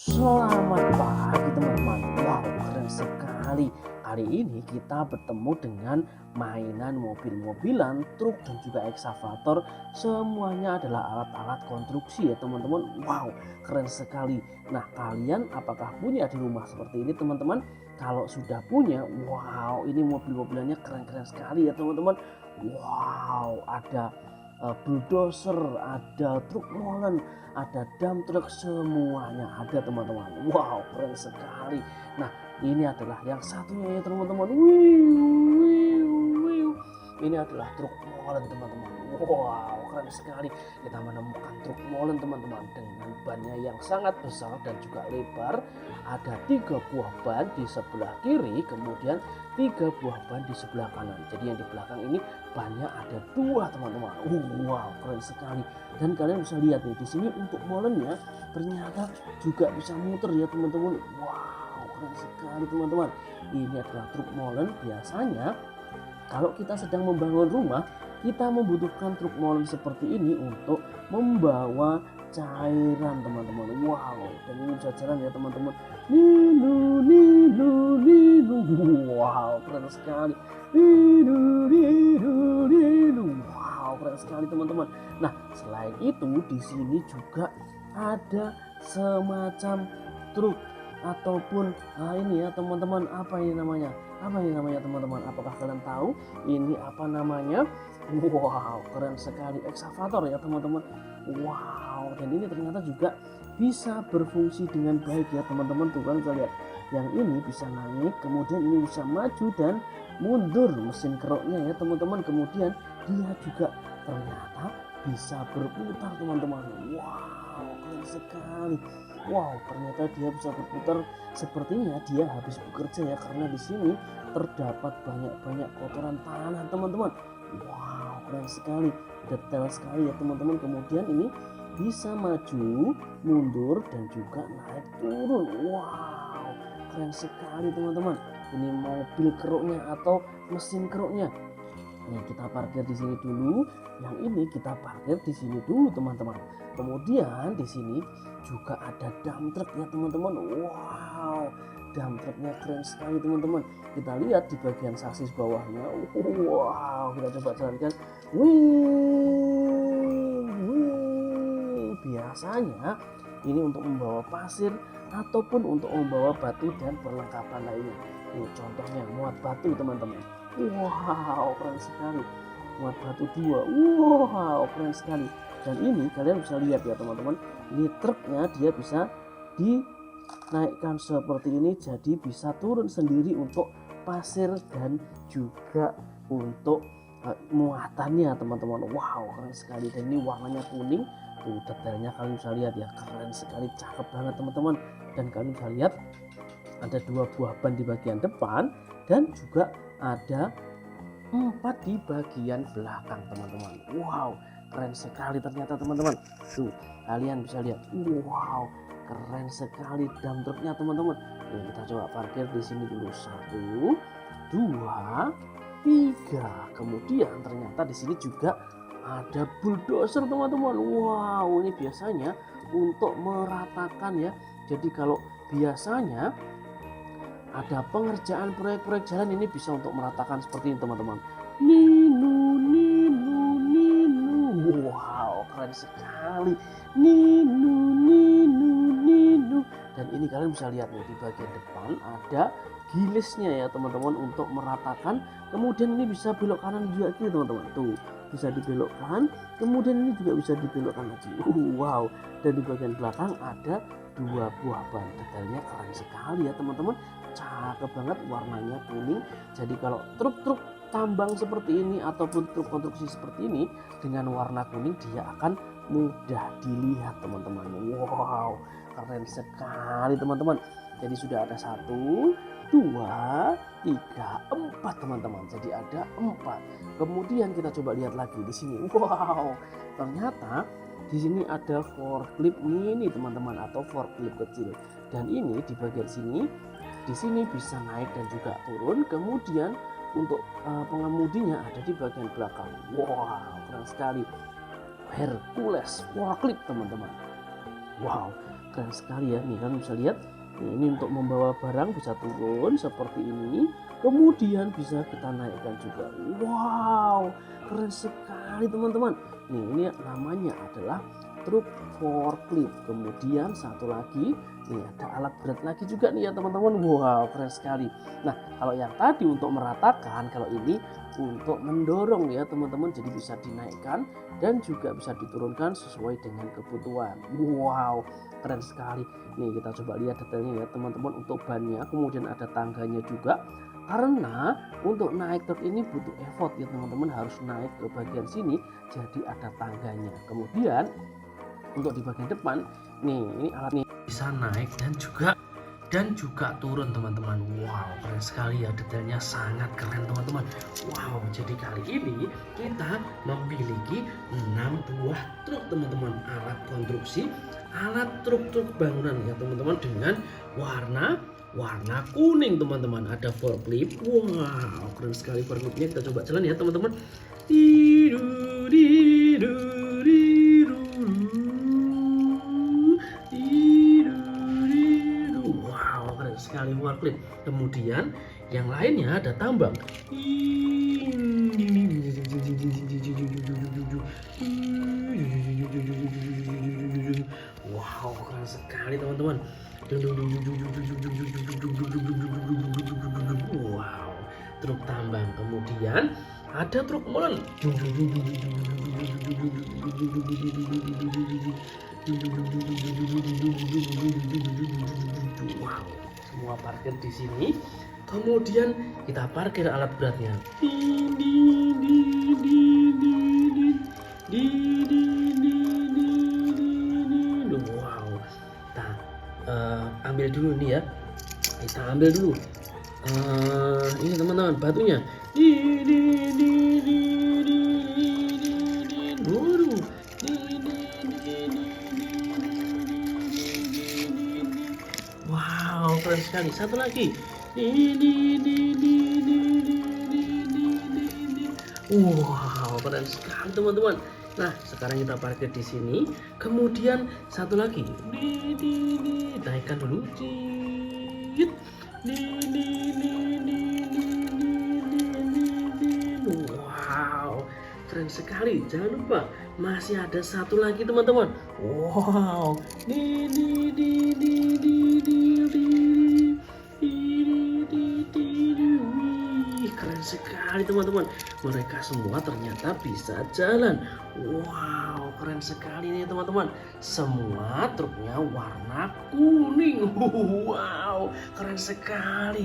Selamat pagi teman-teman. Wow, keren sekali. Kali ini kita bertemu dengan mainan mobil-mobilan, truk dan juga ekskavator. Semuanya adalah alat-alat konstruksi ya teman-teman. Wow, keren sekali. Nah, kalian apakah punya di rumah seperti ini teman-teman? Kalau sudah punya, wow, ini mobil-mobilannya keren-keren sekali ya teman-teman. Wow, ada bulldozer, ada truk molen, ada dump truck, semuanya ada teman-teman. Wow, keren sekali. Nah, ini adalah yang satunya ya teman-teman. Ini adalah truk molen teman-teman. Wow, keren sekali. Kita menemukan truk molen teman-teman dengan bannya yang sangat besar dan juga lebar. Ada 3 buah ban di sebelah kiri, kemudian 3 buah ban di sebelah kanan. Jadi yang di belakang ini bannya ada 2 teman-teman. Wow, keren sekali. Dan kalian bisa lihat nih di sini untuk molennya ternyata juga bisa muter ya teman-teman. Wow, keren sekali teman-teman. Ini adalah truk molen. Biasanya kalau kita sedang membangun rumah, kita membutuhkan truk molen seperti ini untuk membawa cairan teman-teman. Wow, dan ini bisa jalan ya teman-teman. Nilu nilu nilu. Wow, keren sekali. Nilu nilu nilu. Wow, keren sekali teman-teman. Nah, selain itu di sini juga ada semacam truk ataupun ini ya teman-teman, apa ini namanya? Apa ini namanya teman-teman? Apakah kalian tahu ini apa namanya? Wow, keren sekali, ekskavator ya teman-teman. Wow, dan ini ternyata juga bisa berfungsi dengan baik ya teman-teman. Tuh kan bisa lihat, yang ini bisa naik, kemudian ini bisa maju dan mundur mesin keroknya ya teman-teman. Kemudian dia juga ternyata bisa berputar teman-teman. Wow, keren sekali. Wow, ternyata dia bisa berputar. Sepertinya dia habis bekerja ya, karena di sini terdapat banyak-banyak kotoran tanah teman-teman. Wow, keren sekali, detail sekali ya teman-teman. Kemudian ini bisa maju, mundur dan juga naik turun. Wow, keren sekali teman-teman. Ini mobil keruknya atau mesin keruknya. Nih, kita parkir di sini dulu. Yang ini kita parkir di sini dulu teman-teman. Kemudian di sini juga ada dump truck ya teman-teman. Wow, dump trucknya keren sekali teman-teman. Kita lihat di bagian sasis bawahnya. Wow, kita coba jalankan. Wih. Biasanya ini untuk membawa pasir ataupun untuk membawa batu dan perlengkapan lainnya. Ini contohnya muat batu teman-teman. Wow, keren sekali. Muat batu 2. Wow, keren sekali. Dan ini kalian bisa lihat ya teman-teman. Ini truknya dia bisa dinaikkan seperti ini, jadi bisa turun sendiri untuk pasir dan juga untuk muatannya teman-teman. Wow, keren sekali. Dan ini warnanya kuning. Tuh detailnya kalian bisa lihat ya, keren sekali, cakep banget teman-teman. Dan kalian bisa lihat ada 2 buah ban di bagian depan dan juga ada 4 di bagian belakang teman-teman. Wow, keren sekali ternyata teman-teman. Tuh kalian bisa lihat. Wow, keren sekali dump trucknya teman-teman. Nih, kita coba parkir di sini dulu. 1, 2, 3. Kemudian ternyata di sini juga ada bulldozer teman-teman. Wow, ini biasanya untuk meratakan ya. Jadi kalau biasanya ada pengerjaan proyek-proyek jalan, ini bisa untuk meratakan seperti ini teman-teman. Ninu ninu ninu. Wow, keren sekali. Ninu ninu ninu. Dan ini kalian bisa lihat nih, di bagian depan ada gilisnya ya teman-teman untuk meratakan. Kemudian ini bisa belok kanan juga kiri teman-teman. Tuh, bisa dibelokkan. Kemudian ini juga bisa dibelokkan lagi. Wow. Dan di bagian belakang ada 2 buah ban. Detailnya keren sekali ya teman-teman. Cakep banget, warnanya kuning. Jadi kalau truk-truk tambang seperti ini ataupun truk konstruksi seperti ini dengan warna kuning, dia akan mudah dilihat teman-teman. Wow, keren sekali teman-teman. Jadi sudah ada 1, 2, 3, 4 teman-teman. Jadi ada 4. Kemudian kita coba lihat lagi di sini. Wow, ternyata di sini ada forklift mini teman-teman, atau forklift kecil. Dan ini di bagian sini, di sini bisa naik dan juga turun. Kemudian untuk pengemudinya ada di bagian belakang. Wow, keren sekali. Hercules forklift teman-teman. Wow, keren sekali ya. Nih kan bisa lihat, ini untuk membawa barang bisa turun seperti ini, kemudian bisa kita naikkan juga. Wow, keren sekali teman-teman. Nih ini namanya adalah truk forklift. Kemudian satu lagi, nih ada alat berat lagi juga nih ya teman-teman. Wow, keren sekali. Nah kalau yang tadi untuk meratakan, kalau ini untuk mendorong ya teman-teman, jadi bisa dinaikkan dan juga bisa diturunkan sesuai dengan kebutuhan. Wow, keren sekali. Nih kita coba lihat detailnya ya teman-teman, untuk bannya, kemudian ada tangganya juga. Karena untuk naik truk ini butuh effort ya teman-teman, harus naik ke bagian sini, jadi ada tangganya. Kemudian untuk di bagian depan, nih ini alat nih bisa naik dan juga turun teman-teman. Wow, keren sekali ya, detailnya sangat keren teman-teman. Wow, jadi kali ini kita memiliki 6 buah truk teman-teman, alat konstruksi, alat truk-truk bangunan ya teman-teman, dengan warna kuning teman-teman. Ada forklift. Wow, keren sekali forkliftnya. Kita coba jalan ya teman-teman. Sekali forklift. Kemudian yang lainnya ada tambang. Wow, keren sekali teman-teman. Wow, truk tambang. Kemudian ada truk molen. Wow, semua parkir di sini. Kemudian kita parkir alat beratnya. Wow, kita ambil dulu nih ya. Kita ambil dulu. Ini teman-teman batunya. Wow, keren sekali. Satu lagi. Wow, keren sekali teman-teman. Nah, sekarang kita parkir di sini. Kemudian satu lagi. Naikkan dulu. Wow, keren sekali. Jangan lupa masih ada satu lagi teman-teman. Wow. Keren sekali teman-teman. Mereka semua ternyata bisa jalan. Wow, keren sekali nih teman-teman. Semua truknya warna kuning. Wow, keren sekali.